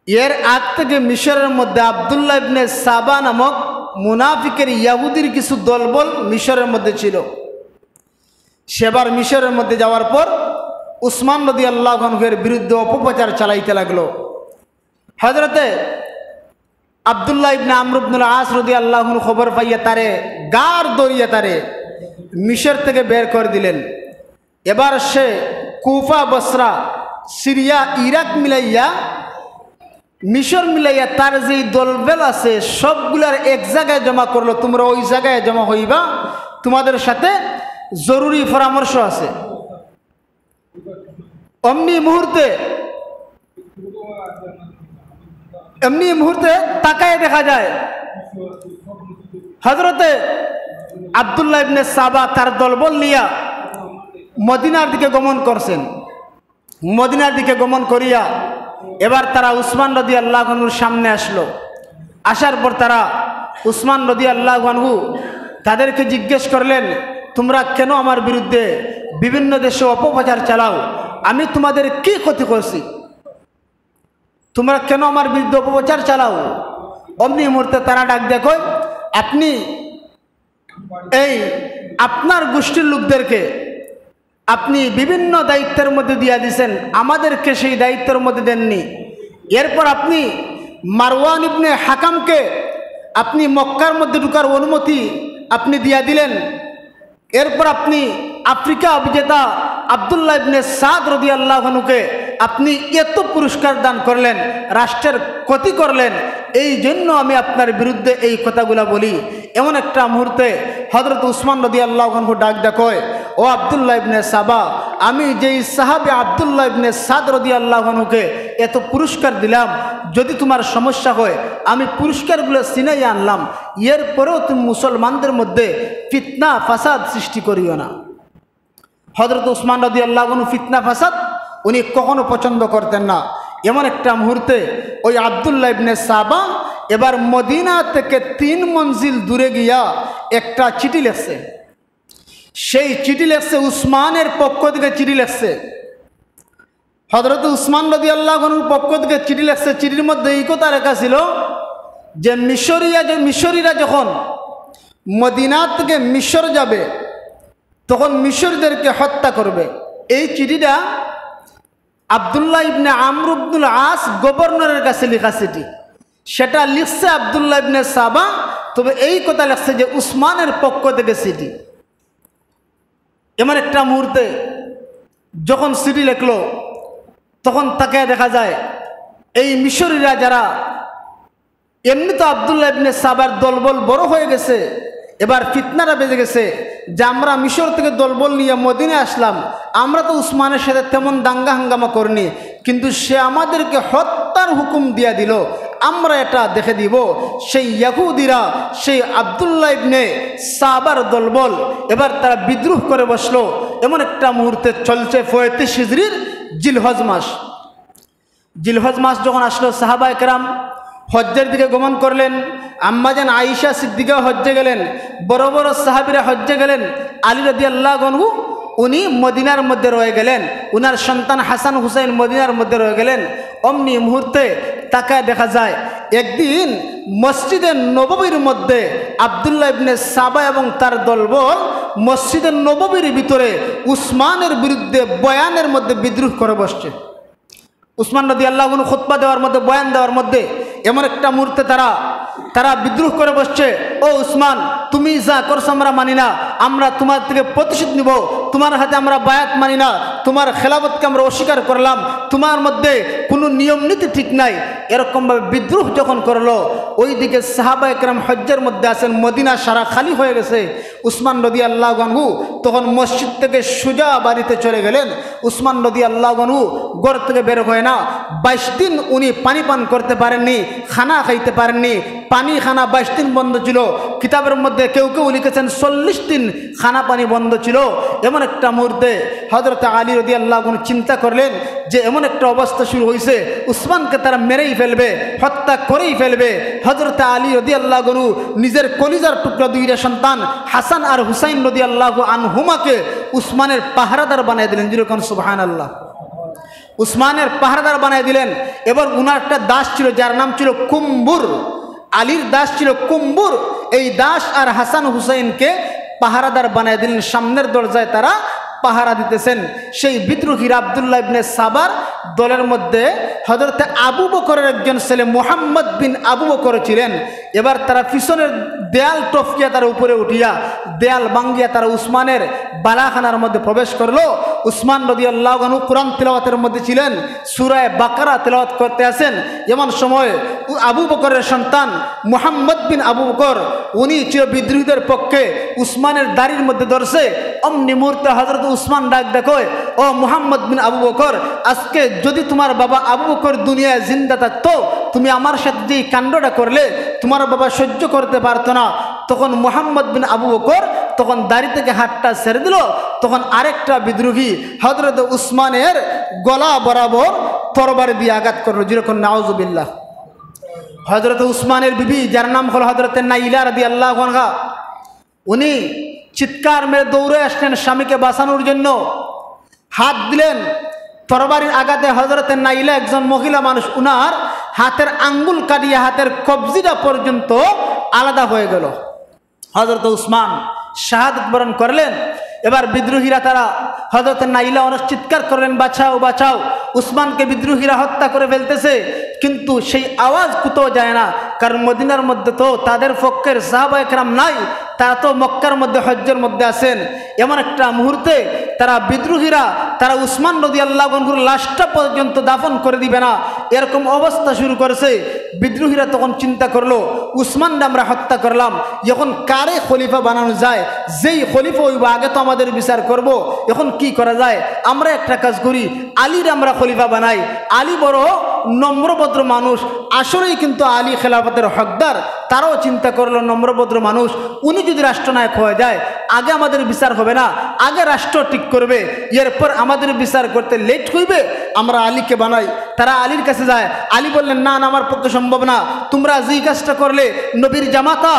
এর আগ থেকে মিশরের মধ্যে আব্দুল্লাহ ইবনে সাবা নামক মুনাফিকের ইয়াহুদির কিছু দলবল মিশরের মধ্যে ছিল। সেবার মিশরের মধ্যে যাওয়ার পর উসমান রাদিয়াল্লাহু আনহুর বিরুদ্ধে অপপ্রচার চালাইতে লাগলো। হযরতে আব্দুল্লাহ ইবনে আমর ইবনুল আস রাদিয়াল্লাহু আনহু খবর পাইয়া তারে গার দরিয়া তারে মিশর থেকে বের করে দিলেন। এবার সে কুফা, বসরা, সিরিয়া, ইরাক মিলাইয়া, মিশর মিলাইয়া তার যেই দলবেল আছে সবগুলার এক জায়গায় জমা করলো। তোমরা ওই জায়গায় জমা হইবা, তোমাদের সাথে জরুরি পরামর্শ আছে। এমনি মুহূর্তে তাকায় দেখা যায় হযরতে আব্দুল্লাহ ইবনে সাবা তার দলবল নিয়া মদিনার দিকে গমন করছেন। মদিনার দিকে গমন করিয়া এবার তারা উসমান রাদিয়াল্লাহু আনহুর সামনে আসলো। আসার পর তারা উসমান রাদিয়াল্লাহু আনহু তাদেরকে জিজ্ঞেস করলেন, তোমরা কেন আমার বিরুদ্ধে বিভিন্ন দেশে অপপ্রচার চালাও? আমি তোমাদের কি ক্ষতি করছি? তোমরা কেন আমার বিরুদ্ধে অপপ্রচার চালাও? অমনি মুহূর্তে তারা ডাক দেখো, আপনি এই আপনার গোষ্ঠীর লোকদেরকে আপনি বিভিন্ন দায়িত্বের মধ্যে দিয়া দিয়েছেন, আমাদেরকে সেই দায়িত্বের মধ্যে দেননি। এরপর আপনি মারওয়ান ইবনে হাকামকে আপনি মক্কার মধ্যে ঢুকার অনুমতি আপনি দিয়া দিলেন। এরপর আপনি আফ্রিকা অভিজেতা আব্দুল্লাহ ইবনে সাদ রাদিয়াল্লাহু আনহুকে আপনি এত পুরস্কার দান করলেন, রাষ্ট্রের ক্ষতি করলেন। এই জন্য আমি আপনার বিরুদ্ধে এই কথাগুলো বলি। এমন একটা মুহূর্তে হযরত উসমান রাদিয়াল্লাহু আনহু ডাক দেখোয়, ও আব্দুল্লাহ ইবনে সাবা, আমি যেই সাহাবে আব্দুল্লাহ ইবনে সাদ রাদিয়াল্লাহু আনহুকে এত পুরস্কার দিলাম, যদি তোমার সমস্যা হয় আমি পুরস্কারগুলো ছিনাই আনলাম, এরপরেও তুমি মুসলমানদের মধ্যে ফিতনা ফাসাদ সৃষ্টি করিও না। হযরত উসমান রাদিয়াল্লাহু আনহু ফিতনা ফাসাদ উনি কখনো পছন্দ করতেন না। এমন একটা মুহূর্তে ওই আব্দুল্লাহ ইবনে সাবা এবার মদিনা থেকে 3 মঞ্জিল দূরে গিয়া একটা চিঠি লিখছে। সেই চিঠি লিখছে, উসমানের পক্ষ থেকে চিঠি লিখছে, হযরত উসমান রাদিয়াল্লাহু আনহুর পক্ষ থেকে চিঠি লিখছে। চিঠির মধ্যে এই কথা লেখা ছিল যে মিশরীরা যখন মদিনা থেকে মিশর যাবে তখন মিশরীদেরকে হত্যা করবে। এই চিঠিটা আব্দুল্লাহ ইবনে আমর ইবনুল আস গভর্নরের কাছে লেখা চিঠি, সেটা লিখছে আব্দুল্লাহ ইবনে সাবা। তবে এই কথা লিখছে যে উসমানের পক্ষ থেকে চিঠি। এমন একটা মুহূর্তে যখন চিঠি লিখলো তখন তাকে দেখা যায় এই মিশরীরা যারা এমনি তো আব্দুল্লাহ ইবনে সাবার দলবল বড় হয়ে গেছে, এবার ফিতনাটা বেজে গেছে যে আমরা মিশর থেকে দলবল নিয়ে মদিনায় আসলাম, আমরা তো উসমানের সাথে তেমন দাঙ্গা হাঙ্গামা করিনি, কিন্তু সে আমাদেরকে হত্যার হুকুম দিয়া দিল, আমরা এটা দেখে দিব। সেই ইয়াহুদিরা সেই আব্দুল্লাহ ইবনে সাবার দলবল এবার তারা বিদ্রোহ করে বসলো। এমন একটা মুহূর্তে চলছে 35 হিজরির জিলহজ মাস। জিলহজ মাস যখন আসলো, সাহাবায়ে কেরাম হজ্জের দিকে গমন করলেন। আম্মাজান আয়েশা সিদ্দিকা হজ্জে গেলেন, বড় বড় সাহাবীরা হজ্জে গেলেন। আলী রাদিয়াল্লাহু আনহু উনি মদিনার মধ্যে রয়ে গেলেন, উনার সন্তান হাসান হুসাইন মদিনার মধ্যে রয়ে গেলেন। অমনি মুহূর্তে তাকায় দেখা যায় একদিন মসজিদে নববীর মধ্যে আব্দুল্লাহ ইবনে সাবা এবং তার দলবল মসজিদে নববীর ভিতরে উসমানের বিরুদ্ধে বয়ানের মধ্যে বিদ্রোহ করে বসছে। উসমান রাদিয়াল্লাহু আনহু খুতবা দেওয়ার মধ্যে, বয়ান দেওয়ার মধ্যে এমন একটা মুহূর্তে তারা বিদ্রোহ করে বসছে, ও উসমান, তুমি যা করছো আমরা মানি না, আমরা তোমার থেকে প্রতিশোধ নিব, তোমার হাতে আমরা বায়াত মানি না, তোমার খেলাফতকে আমরা অস্বীকার করলাম, তোমার মধ্যে কোনো নিয়ম নীতি ঠিক নাই। এরকমভাবে বিদ্রোহ যখন করলো, ওইদিকে সাহাবা একরাম হজ্জের মধ্যে আছেন, মদিনা সারা খালি হয়ে গেছে। উসমান রাদিয়াল্লাহু আনহু তখন মসজিদ থেকে সোজা বাড়িতে চলে গেলেন। উসমান রাদিয়াল্লাহু আনহু ঘর থেকে বের হয় না। 22 দিন উনি পানি পান করতে পারেননি, খানা খাইতে পারেননি, পানি খানা 22 দিন বন্ধ ছিল। কিতাবের মধ্যে কেউ কেউ লিখেছেন 40 দিন খানা পানি বন্ধ ছিল। এমন একটা মুহূর্তে হযরত আলী রাদিয়াল্লাহু আনহু চিন্তা করলেন যে এমন একটা অবস্থা শুরু হয়েছে, উসমানকে তারা মেরেই ফেলবে, হত্যা করেই ফেলবে। হযরত আলী রাদিয়াল্লাহু আনহু নিজের কলিজার টুকরা দুইটা সন্তান হাসান আর হুসাইন রাদিয়াল্লাহু আনহুমাকে উসমানের পাহারাদার বানিয়ে দিলেন। যেরকম সুবহানাল্লাহ, উসমানের পাহারাদার বানিয়ে দিলেন। এবার উনার একটা দাস ছিল যার নাম ছিল কুম্বুর, আলীর দাস ছিল কুম্বুর। এই দাস আর হাসান হুসাইনকে পাহারাদার বানিয়ে দিলেন। সামনের দরজায় তারা পাহারা দিতেছেন। সেই বিদ্রোহীরা আব্দুল্লাহ ইবনে সাবার দলের মধ্যে হযরতে আবু বকরের একজন ছেলে মুহাম্মদ বিন আবু বকর ছিলেন। এবার তারা পিছনের দেয়াল টপকিয়া তারা উপরে উঠিয়া দেয়াল ভাঙ্গিয়া তারা উসমানের বালাখানার মধ্যে প্রবেশ করলো। উসমান রাদিয়াল্লাহু আনহু কুরআন তিলাওয়াতের মধ্যে ছিলেন, সূরা বাকারা তিলাওয়াত করতে আছেন। এমন সময় আবু বকরের সন্তান মুহাম্মদ বিন আবু বকর উনি ছিল বিদ্রোহীদের পক্ষে, উসমানের দাড়ির মধ্যে ধরছে। অমনি মুহূর্তে হযরত উসমান ডাক দেখো, ও মুহাম্মদ বিন আবু বকর, আজকে যদি তোমার বাবা আবু বকর দুনিয়ায় জিন্দা থাকতো, তুমি আমার সাথে যে কাণ্ডটা করলে তোমার বাবা সহ্য করতে পারতো না। তখন মুহাম্মদ বিন আবু বকর তখন দাড়ি থেকে হাতটা ছেড়ে দিল। তখন আরেকটা বিদ্রোহী হযরত উসমানের গলা বরাবর তরবারি দিয়ে আঘাত করলো। যেরকম নাউজুবিল্লাহ। হযরত উসমানের বিবি যার নাম হল হযরত নাইলা রাদিয়াল্লাহু আনহা, উনি চিৎকার মেরে দৌড়ে আসলেন স্বামীকে বাঁচানোর জন্য। হাত দিলেন, তরবারির আঘাতে হযরত নাইলা একজন মহিলা মানুষ, উনার হাতের আঙ্গুল কাটিয়ে হাতের কবজিটা পর্যন্ত আলাদা হয়ে গেল। হযরত উসমান শাহাদাত বরণ করলেন। এবার বিদ্রোহীরা তারা হযরত নাইলা অনেক চিৎকার করলেন, বাঁচাও বাঁচাও, উসমানকে বিদ্রোহীরা হত্যা করে ফেলতেছে। কিন্তু সেই আওয়াজ কোথাও যায় না, কারণ মদিনার মধ্যে তো তাদের পক্ষের সাহাবা একরাম নাই, তারা তো মক্কার মধ্যে হজ্জের মধ্যে আছেন। এমন একটা মুহূর্তে তারা বিদ্রোহীরা তারা উসমান রাদিয়াল্লাহু আনহুর লাশটা পর্যন্ত দাফন করে দিবে না, এরকম অবস্থা শুরু করেছে। বিদ্রোহীরা তখন চিন্তা করলো, উসমানকে আমরা হত্যা করলাম, এখন কারে খলিফা বানানো যায়? যেই খলিফা হইব আগে তো আমাদের বিচার করব। এখন কি করা যায়? আমরা একটা কাজ করি, আলীর আমরা খলিফা বানাই। আলী বড় নম্রভদ্র মানুষ, আসলেই কিন্তু আলী খেলাফতের হকদার। তারাও চিন্তা করলো নম্রভদ্র মানুষ, উনি যদি রাষ্ট্রনায়ক হয়ে যায় আগে আমাদের বিচার হবে না, আগে রাষ্ট্র ঠিক করবে, এরপর আমাদের বিচার করতে লেট হইবে, আমরা আলীকে বানাই। তারা আলীর কাছে যায়। আলী বললেন, না না, আমার পক্ষে সম্ভব না, তোমরা যেই কাজটা করলে নবীর জামাতা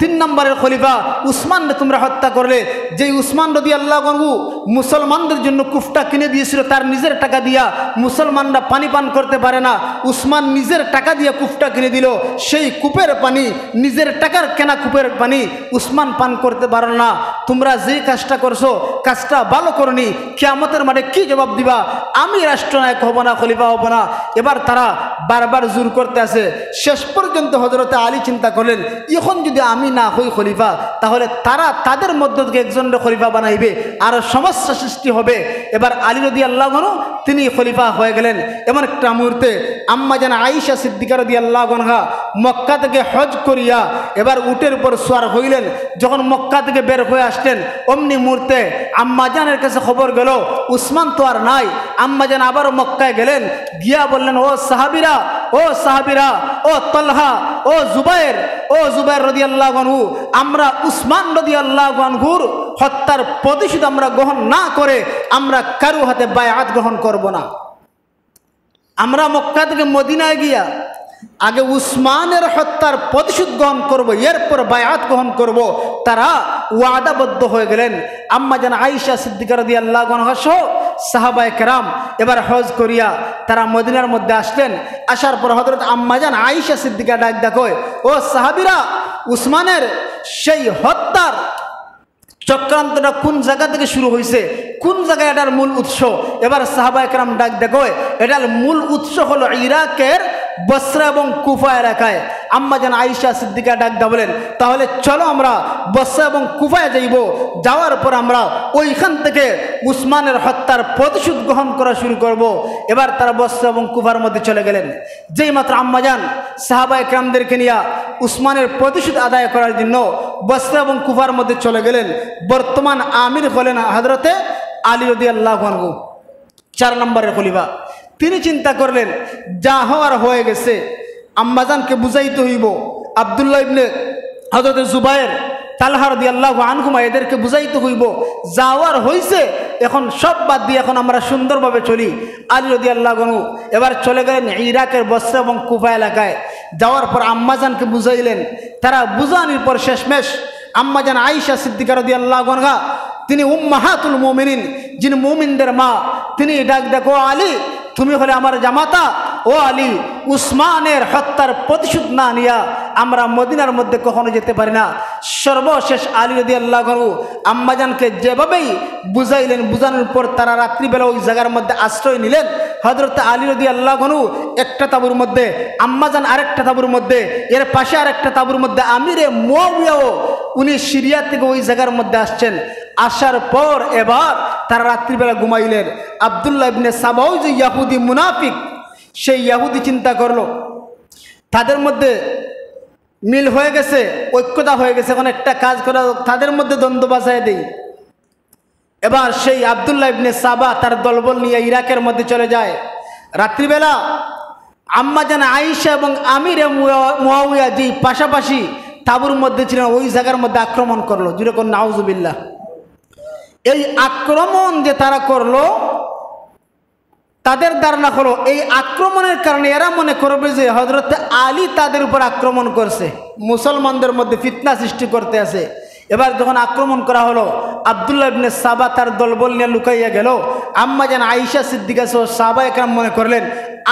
3 নম্বরের খলিফা উসমানকে তোমরা হত্যা করলে, যেই উসমান রাদিয়াল্লাহু আনহু মুসলমানদের জন্য কুফটা কিনে দিয়েছিল তার নিজের টাকা দিয়া, মুসলমানরা পানি পান করতে পারে না, উসমান নিজের টাকা দিয়ে কুফটা কিনে দিল, সেই কূপের পানি, নিজের টাকার কেনা কূপের পানি উসমান পান করতে পারো না। তোমরা যেই কাজটা করছো কাজটা ভালো করনি, কিয়ামতের মাঠে কি জবাব দিবা? আমি রাষ্ট্রনায়ক হব না, খলিফা হব না। এবার তারা বারবার জোর করতে আসে। শেষ পর্যন্ত হযরত আলী চিন্তা করলেন, এখন যদি আমি না হই খলিফা, তাহলে তারা তাদের মধ্য থেকে একজনের খলিফা বানাইবে, আর সমস্যা সৃষ্টি হবে। এবার আলী রাদিয়াল্লাহু আনহু তিনি খলিফা হয়ে গেলেন। এমন একটা মুহূর্তে আম্মা জান আয়েশা সিদ্দিকা রাদিয়াল্লাহু আনহা মক্কা থেকে হজ করিয়া এবার উটের উপর সওয়ার হইলেন। যখন মক্কা থেকে বের হয়ে আসলেন, অমনি মুহূর্তে আম্মা জানের কাছে খবর গেল উসমান তো আর নাই। আম্মা জান আবার মক্কায় গেলেন, গিয়া বললেন, ও সাহাবীরা, ও সাহাবীরা, ও তালহা, ও জুবায়ের, ও জুবায়ের রাদিয়াল্লাহু আনহু, আমরা উসমান রাদিয়াল্লাহু আনহুর হত্যার প্রতিশোধ আমরা গ্রহণ না করে আমরা কারো হাতে বায়াত গ্রহণ করব না। আমরা মক্কা থেকে মদিনায় গিয়া আগে উসমানের হত্যার প্রতিশোধ গ্রহণ করব, এরপর বায়াত গ্রহণ করব। তারা ওয়াদাবদ্ধ হয়ে গেলেন। আম্মা জান আয়েশা সিদ্দিকা রাদিয়াল্লাহু আনহা সহ সাহাবায়ে কেরাম এবার হজ করিয়া তারা মদিনার মধ্যে আসলেন। আসার পর হযরত আম্মা জান আয়েশা সিদ্দিকা ডাক দেখো, ও সাহাবীরা, উসমানের সেই হত্যার চক্রান্তটা কোন জায়গা থেকে শুরু হয়েছে, কোন জায়গায় এটার মূল উৎস? এবার সাহাবায়ে কেরাম ডাক দেখো, এটার মূল উৎস হলো ইরাকের বসরা এবং কুফা এলাকায়। আম্মাজান আয়েশা সিদ্দিকা ডাকদা বলেন, তাহলে চলো আমরা বসরা এবং কুফায় যাইব। যাওয়ার পর আমরা ওইখান থেকে উসমানের হত্যার প্রতিশোধ গ্রহণ করা শুরু করব। এবার তারা বসরা এবং কুফার মধ্যে চলে গেলেন। যেই মাত্র আম্মাজান সাহাবায়ে কেরামদেরকে নিয়ে উসমানের প্রতিশোধ আদায় করার জন্য বসরা এবং কুফার মধ্যে চলে গেলেন। বর্তমান আমির হলেন হযরতে আলী রাদিয়াল্লাহু আনহু, 4 নম্বরের খলিফা। তিনি চিন্তা করলেন যা হওয়ার হয়ে গেছে, আম্মাজানকে বুঝাইতে হইব। আব্দুল্লাহ ইবনে হযরত জুবায়ের, তালহা রাদিয়াল্লাহু আনহুমা এদেরকে বুঝাইতে হইব যাওয়ার হইছে, এখন সব বাদ দিয়ে এখন আমরা সুন্দরভাবে চলি। আলী রাদিয়াল্লাহু আনহু এবার চলে গেলেন ইরাকের বসরা এবং কুফা এলাকায়। যাওয়ার পর আম্মাজানকে বুঝাইলেন। তারা বুঝানির পর শেষমেশ আম্মাজান আয়েশা সিদ্দিকা রাদিয়াল্লাহু আনহা, তিনি উম্মাহাতুল মুমিনিন, যিনি মুমিনদের মা, তিনি ডাক দেখো আলী, তুমি হলে আমার জামাতা। ও আলী, উসমানের হত্যার প্রতিশোধ না নিয়া আমরা মদিনার মধ্যে কখনো যেতে পারি না। সর্বশেষ আলী রাদিয়াল্লাহু আনহু আম্মাজানকে যেভাবেই বুঝাইলেন, বুঝানোর পর তারা রাত্রিবেলা ওই জায়গার মধ্যে আশ্রয় নিলেন। হযরত আলী রাদিয়াল্লাহু আনহু একটা তাঁবুর মধ্যে, আম্মাজান আরেকটা তাঁবুর মধ্যে, এর পাশে আরেকটা তাঁবুর মধ্যে আমিরে মুআবিয়াও উনি সিরিয়া থেকে ওই জায়গার মধ্যে আসছেন। আসার পর এবার তারা রাত্রিবেলা ঘুমাইলেন। আব্দুল্লাহ ইবনে সাবাও যে ইয়াহুদি মুনাফিক, সেই ইয়াহুদি চিন্তা করলো তাদের মধ্যে মিল হয়ে গেছে, ঐক্যতা হয়ে গেছে, এখন একটা কাজ করা, তাদের মধ্যে দ্বন্দ্ব বাজায় দেই। এবার সেই আব্দুল্লাহ ইবনে সাবা তার দলবল নিয়ে ইরাকের মধ্যে চলে যায়। রাত্রিবেলা আম্মাজান আয়েশা এবং আমিরে মুআবিয়া যেই পাশাপাশি তাঁবুর মধ্যে ছিলেন ওই জায়গার মধ্যে আক্রমণ করলো। যেরকম নাউজুবিল্লাহ, এই আক্রমণ যে তারা করলো, তাদের ধারণা হলো এই আক্রমণের কারণে এরা মনে করবে যে হযরত আলী তাদের উপর আক্রমণ করছে, মুসলমানদের মধ্যে ফিতনা সৃষ্টি করতে আছে। এবার যখন আক্রমণ করা হলো, আব্দুল্লাহ ইবনে সাবা তার দলবল নিয়ে লুকাইয়া গেল। আম্মাজান আয়েশা সিদ্দিকা সহ সাহাবায়ে কেরাম মনে করলেন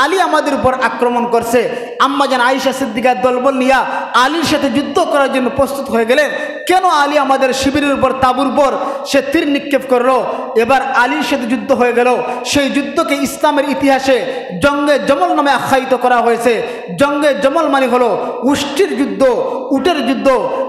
আলী আমাদের উপর আক্রমণ করছে। আম্মাজান আয়েশা সিদ্দিকার দলবল নিয়ে আলীর সাথে যুদ্ধ করার জন্য প্রস্তুত হয়ে গেলেন। কেন আলী আমাদের শিবিরের উপর, তাঁবুর উপর সে তীর নিক্ষেপ করলো। এবার আলীর সাথে যুদ্ধ হয়ে গেল। সেই যুদ্ধকে ইসলামের ইতিহাসে জঙ্গে জমল নামে আখ্যায়িত করা হয়েছে। জঙ্গে জমল মানে হলো উষ্টির যুদ্ধ, উটের যুদ্ধ।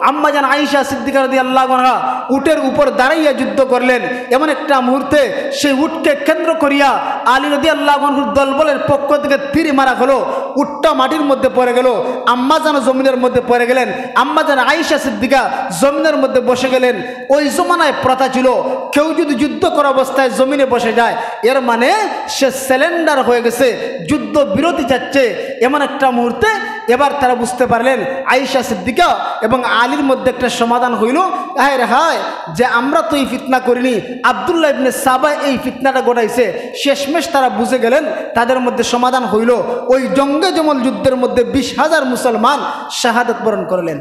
আম্মাজান আয়েশা সিদ্দিকা রাদিয়াল্লাহু আনহা উটের উপর দাঁড়াইয়া যুদ্ধ করলেন। এমন একটা মুহূর্তে সেই উটকে কেন্দ্র করিয়া আলী রাদিয়াল্লাহু আনহুর দলবলের পক্ষ থেকে তীর মারা হলো। উটটা মাটির মধ্যে পড়ে গেল, আম্মাজান জমিনের মধ্যে পড়ে গেলেন। আম্মাজান আয়েশা সিদ্দিকা জমিনের মধ্যে বসে গেলেন। ওই জমানায় প্রথা ছিল কেউ যদি যুদ্ধ করা অবস্থায় জমিনে বসে যায়, এর মানে সে সিলিন্ডার হয়ে গেছে, যুদ্ধ বিরতি চাচ্ছে। এমন একটা মুহূর্তে এবার তারা বুঝতে পারলেন আয়েশা সিদ্দিকা এবং আলীর মধ্যে একটা সমাধান হইল। হায় রে হায়, যে আমরা তো এই ফিতনা করিনি, আব্দুল্লাহ ইবনে সাবা এই ফিতনাটা ঘটাইছে। শেষমেশ তারা বুঝে গেলেন, তাদের মধ্যে সমাধান হইল। ওই জঙ্গে জমল যুদ্ধের মধ্যে 20,000 মুসলমান শাহাদাত বরণ করলেন।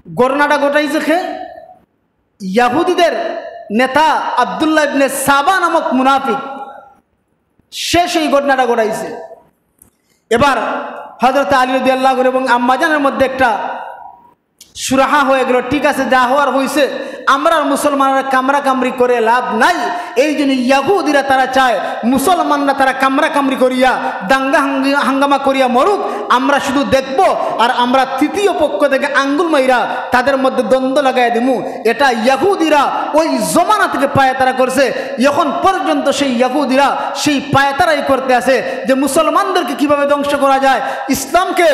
ঘটনাটা ঘটাইছে খে ইয়াহুদীদের নেতা আব্দুল্লাহ ইবনে সাবা নামক মুনাফিক, সে সেই ঘটনাটা ঘটাইছে। এবার হযরত আলী রাদিয়াল্লাহু আনহু এবং আম্মাজানের মধ্যে একটা সুরাহা হয়ে গেল। ঠিক আছে, যা হওয়ার হয়েছে, আমরা মুসলমানরা কামরা কামড়ি করে লাভ নাই। এই জন্য ইয়াহুদিরা তারা চায় মুসলমানরা তারা কামরা কামড়ি করিয়া দাঙ্গা হাঙ্গামা করিয়া মরুক, আমরা শুধু দেখব আর আমরা তৃতীয় পক্ষ থেকে আঙ্গুল মাইরা তাদের মধ্যে দ্বন্দ্ব লাগাই দিমু। এটা ইয়াহুদিরা ওই জমানা থেকে পায়তারা করছে। এখন পর্যন্ত সেই ইয়াহুদিরা সেই পায়তারাই করতে আছে যে মুসলমানদেরকে কিভাবে ধ্বংস করা যায়, ইসলামকে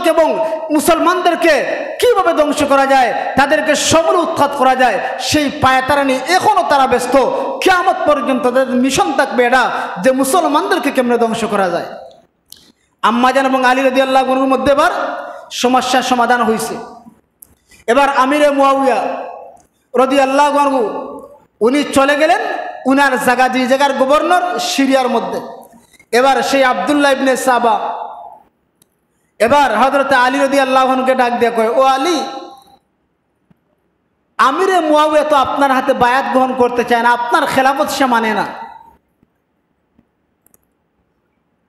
এবং মুসলমানদেরকে কিভাবে ধ্বংস করা যায়, তাদেরকে সমূলে উৎখাত করা যায়, সেই পায়তারা নিয়ে এখনো তারা ব্যস্ত। কিয়ামত পর্যন্ত তাদের মিশন থাকবে এটা যে মুসলমানদেরকে কেমনে ধ্বংস করা যায়। আম্মাজান এবং আলী রাদিয়াল্লাহু আনহুর মধ্যে এবার সমস্যার সমাধান হয়েছে। এবার আমিরে মুআবিয়া রাদিয়াল্লাহু আনহু উনি চলে গেলেন উনার জায়গা, যে জায়গার গভর্নর সিরিয়ার মধ্যে। এবার সেই আব্দুল্লাহ ইবনে সাবা এবার হযরত আলী রাদিয়াল্লাহু আনহুকে ডাক দিয়ে কয়, ও আলী, আমিরে মুআবিয়া তো আপনার হাতে বায়াত গ্রহণ করতে চায় না, আপনার খেলাফত সে মানে না।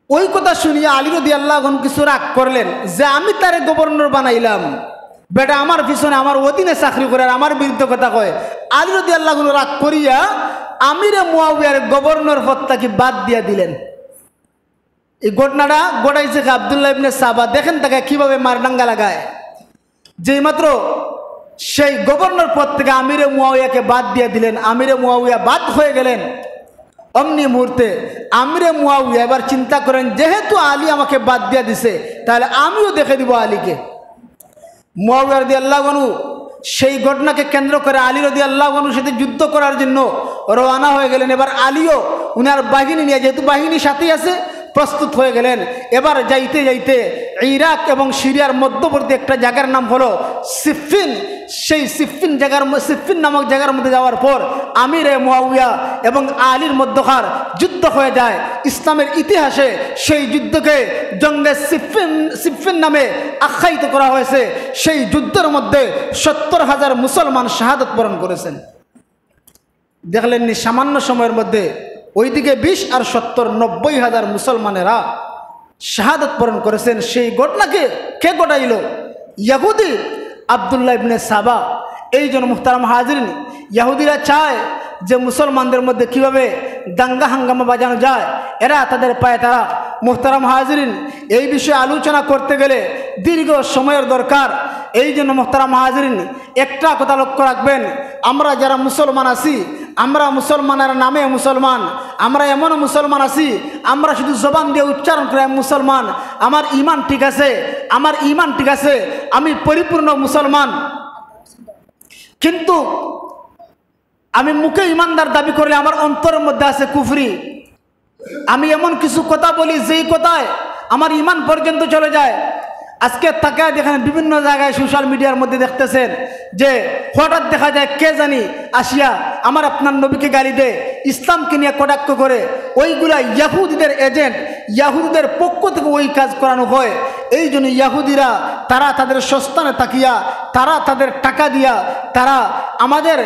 ওই কথা শুনিয়া আলী রাদিয়াল্লাহু আনহু কিছু রাগ করলেন যে আমি তারে গভর্নর বানাইলাম, বেটা আমার পিছনে আমার অধীনে চাকরি করে আর আমার বিরুদ্ধে কথা কয়। আলী রাদিয়াল্লাহু আনহু রাগ করিয়া আমিরে মুআবিয়ার গভর্নর পদটাকে বাদ দিয়া দিলেন। এই ঘটনাটা ঘটাইছে আব্দুল্লাহ ইবনে সাবা। দেখেন তাকে কিভাবে মারডাঙ্গা লাগায়। যেই মাত্র সেই গভর্নর পদ থেকে আমিরে মুয়াবিয়াকে বাদ দিয়ে দিলেন, আমিরে মুয়াবিয়া বাদ হয়ে গেলেন। অমনি মুহূর্তে আমিরে মুয়াবিয়া এবার চিন্তা করেন, যেহেতু আলী আমাকে বাদ দিয়ে দিছে, তাহলে আমিও দেখে দিব আলীকে। মুয়াবিয়া রাদিয়াল্লাহু আনহু সেই ঘটনাকে কেন্দ্র করে আলী রাদিয়াল্লাহু আনহুর সাথে যুদ্ধ করার জন্য রওনা হয়ে গেলেন। এবার আলীও উনার বাহিনী নিয়ে, যেহেতু বাহিনী সাথেই আছে, প্রস্তুত হয়ে গেলেন। এবার যাইতে যাইতে ইরাক এবং সিরিয়ার মধ্যবর্তী একটা জায়গার নাম হলো সিফিন। সেই সিফিন নামক জায়গার মধ্যে যাওয়ার পর আমিরে মুয়াবিয়া এবং আলীর মধ্যকার যুদ্ধ হয়ে যায়। ইসলামের ইতিহাসে সেই যুদ্ধকে জঙ্গে সিফিন নামে আখ্যায়িত করা হয়েছে। সেই যুদ্ধের মধ্যে 70,000 মুসলমান শাহাদত বরণ করেছেন। দেখলেননি সামান্য সময়ের মধ্যে ওইদিকে 20 আর 70 90,000 মুসলমানেরা শাহাদত বরণ করেছেন। সেই ঘটনাকে কে ঘটাইল? ইহুদি আব্দুল্লাহ ইবনে সাবা। এই জন্য মুহতারাম হাজিরিন, ইহুদিরা চায় যে মুসলমানদের মধ্যে কিভাবে দাঙ্গা হাঙ্গামা বাজানো যায়, এরা তাদের পায়ে তারা। মুহতারাম হাজিরিন, এই বিষয়ে আলোচনা করতে গেলে দীর্ঘ সময়ের দরকার। এই জন্য মুহতারাম হাজিরিন, একটা কথা লক্ষ্য রাখবেন, আমরা যারা মুসলমান আছি, আমরা মুসলমানের নামে মুসলমান, আমরা এমন মুসলমান আছি, আমরা শুধু জবান দিয়ে উচ্চারণ করে মুসলমান, আমার ঈমান ঠিক আছে, আমার ঈমান ঠিক আছে, আমি পরিপূর্ণ মুসলমান, কিন্তু আমি মুখে ঈমানদার দাবি করলে আমার অন্তরের মধ্যে আছে কুফরি। আমি এমন কিছু কথা বলি যেই কথায় আমার ঈমান পর্যন্ত চলে যায়। আজকে তাকায় দেখেন বিভিন্ন জায়গায় সোশ্যাল মিডিয়ার মধ্যে দেখতেছেন যে হঠাৎ দেখা যায় কে জানি আসিয়া আমার আপনার নবীকে গালি দেয়, ইসলামকে নিয়ে কটাক্ষ করে। ওইগুলা ইয়াহুদিদের এজেন্ট, ইয়াহুদিদের পক্ষ থেকে ওই কাজ করানো হয়। এই জন্য ইয়াহুদিরা তারা তাদের সস্তানে তাকিয়া, তারা তাদের টাকা দিয়া, তারা আমাদের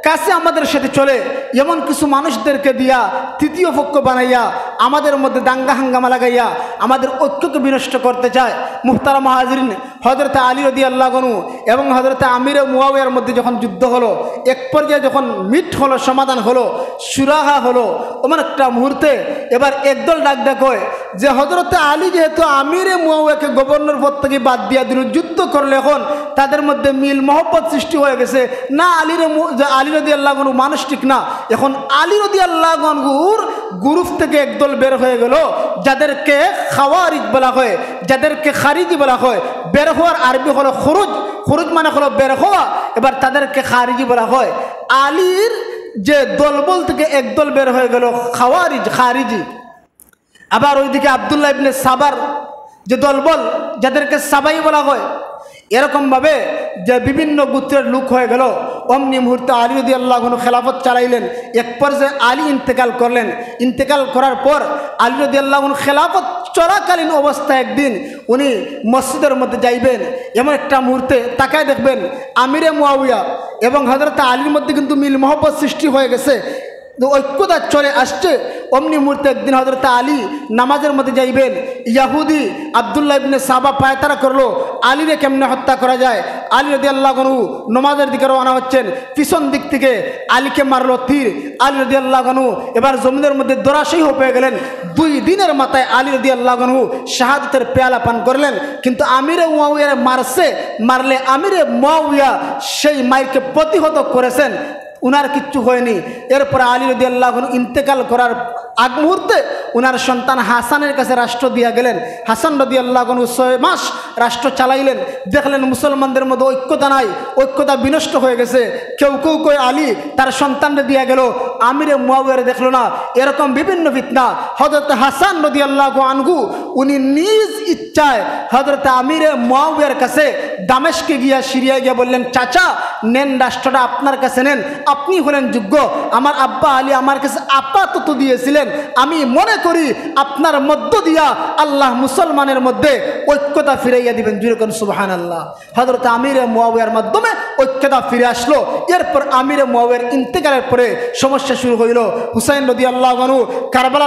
কাছে আমাদের সাথে চলে এমন কিছু মানুষদেরকে দিয়া তৃতীয় পক্ষ বানাইয়া আমাদের মধ্যে দাঙ্গা হাঙ্গামা লাগাইয়া আমাদের ঐক্যকে বিনষ্ট করতে চায়। মুহতারাম হাজিরিন, হযরত আলী রাদিয়াল্লাহু আনহু এবং হযরত আমিরে মুয়াবিয়ার মধ্যে যখন যুদ্ধ হলো, এক পর্যায়ে যখন মিট হলো, সমাধান হলো, সুরাহা হলো, ওমন একটা মুহূর্তে এবার একদল ডাক হয় যে হযরত আলী যেহেতু আমিরে মুয়াবিয়াকে গভর্নর পদ থেকে বাদ দিয়া দিল, যুদ্ধ করলে এখন তাদের মধ্যে মিল মহব্বত সৃষ্টি হয়ে গেছে না। আলী রাদিয়াল্লাহু আনহু মানুষ ঠিক না। এখন আলী রাদিয়াল্লাহু আনহুর গ্রুপ থেকে একদল বের হয়ে গেল, যাদেরকে খাওয়ারিজ বলা হয়, যাদেরকে খারিজি বলা হয়। বের হওয়ার আরবি হলো খুরুজ, খুরুজ মানে হলো বের হওয়া। এবার তাদেরকে খারিজি বলা হয়। আলীর যে দলবল থেকে একদল বের হয়ে গেল খাওয়ারিজ, খারিজি। আবার ওইদিকে আব্দুল্লাহ ইবনে সাবার যে দলবল, যাদেরকে সাবাই বলা হয়, এরকমভাবে যে বিভিন্ন গোত্রের লোক হয়ে গেল। অমনি মুহূর্তে আলী রাদিয়াল্লাহু আনহু খেলাফত চালাইলেন। এক পর্যায়ে আলী ইন্তেকাল করলেন। ইন্তেকাল করার পর আলী রাদিয়াল্লাহু আনহু খেলাফত চলাকালীন অবস্থায় একদিন উনি মসজিদের মধ্যে যাইবেন, এমন একটা মুহূর্তে তাকায় দেখবেন আমিরে মুয়াবিয়া এবং হযরত আলীর মধ্যে কিন্তু মিল মহব্বত সৃষ্টি হয়ে গেছে, ঐক্যতা চলে আসছে। অমনি মুহূর্তে একদিন হযরত আলী নামাজের মধ্যে যাইবেন, ইহুদি আব্দুল্লাহ ইবনে সাবা পায়তারা করলো আলীরে কেমনে হত্যা করা যায়। আলী রাদিয়াল্লাহু আনহু নামাজের দিকে রওনা হচ্ছেন, পিছন দিক থেকে আলীকে মারলো তীর। আলী রাদিয়াল্লাহু আনহু এবার জমিনের মধ্যে দরাশায়ী হয়ে গেলেন। 2 দিনের মাথায় আলী রাদিয়াল্লাহু আনহু শাহাদাতের পেয়ালা পান করলেন। কিন্তু আমিরে মুয়াবিয়ারে মারলে আমিরে মুয়াবিয়া সেই মাইরকে প্রতিহত করেছেন, উনার কিচ্ছু হয়নি। এরপরে আলী রাদিয়াল্লাহু আনহু ইন্তেকাল করার আগ মুহূর্তে উনার সন্তান হাসানের কাছে রাষ্ট্র দিয়া গেলেন। হাসান রাদিয়াল্লাহু আনহু 6 মাস রাষ্ট্র চালাইলেন। দেখলেন মুসলমানদের মধ্যে ঐক্যতা নাই, ঐক্যতা বিনষ্ট হয়ে গেছে। কেউ কই আলী তার সন্তানরে দিয়া গেল, আমিরে মুয়াবিয়া দেখলো না। এরকম বিভিন্ন ফিতনা। হযরত হাসান রাদিয়াল্লাহু আনহু উনি নিজ ইচ্ছায় হযরত আমিরে মুয়াবিয়ার কাছে দামেস্কে গিয়া, সিরিয়ায় গিয়া বললেন, চাচা নেন রাষ্ট্রটা আপনার কাছে নেন, আপনি হলেন যোগ্য। আমার আব্বা আলী আমার কাছে আপাতত দিয়েছিলেন, আমি মনে করি আপনার মধ্য দিয়া আল্লাহ মুসলমানের মধ্যে ঐক্যতা ফিরাইয়া দিবেন। যেরকম সুবহানাল্লাহ। হযরত আমিরে মুয়াবিয়ার মাধ্যমে ঐক্যতা ফিরে আসলো। এরপর আমিরে মুয়াবিয়ার ইন্তেকালের পরে সমস্যা শুরু হইল। হুসাইন রাদিয়াল্লাহু আনহু কারবালার